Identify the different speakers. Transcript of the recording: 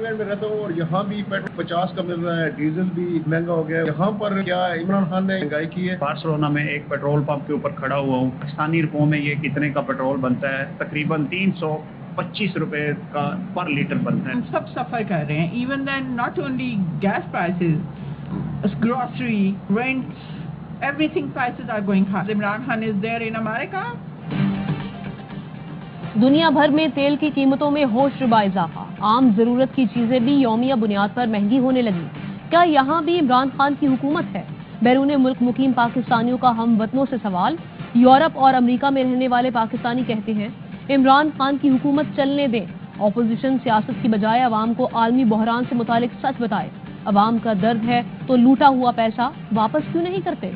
Speaker 1: England में रहता हूँ और यहाँ भी पेट्रोल 50 का मिल रहा है, डीजल भी महंगा हो गया है। यहाँ पर क्या इमरान खान ने महंगाई की है?
Speaker 2: बार्सिलोना में एक पेट्रोल पंप के ऊपर खड़ा हुआ हूँ। पाकिस्तानी रुपयों में ये कितने का पेट्रोल बनता है? तकरीबन 325 रुपए का पर लीटर बनता है।
Speaker 3: हम सब सफर कर रहे हैं। Even then not only gas prices, grocery, rent, everything prices are going high. Imran Khan is there in America.
Speaker 4: दुनिया भर में तेल की कीमतों में होशरुबा इजाफा, आम जरूरत की चीजें भी यौमिया बुनियाद पर महंगी होने लगी। क्या यहाँ भी इमरान खान की हुकूमत है? बैरून मुल्क मुकीम पाकिस्तानियों का हम वतनों से सवाल। यूरोप और अमेरिका में रहने वाले पाकिस्तानी कहते हैं इमरान खान की हुकूमत चलने दें। ऑपोजिशन सियासत की बजाय अवाम को आलमी बहरान से मुतालिक सच बताए। अवाम का दर्द है तो लूटा हुआ पैसा वापस क्यों नहीं करते?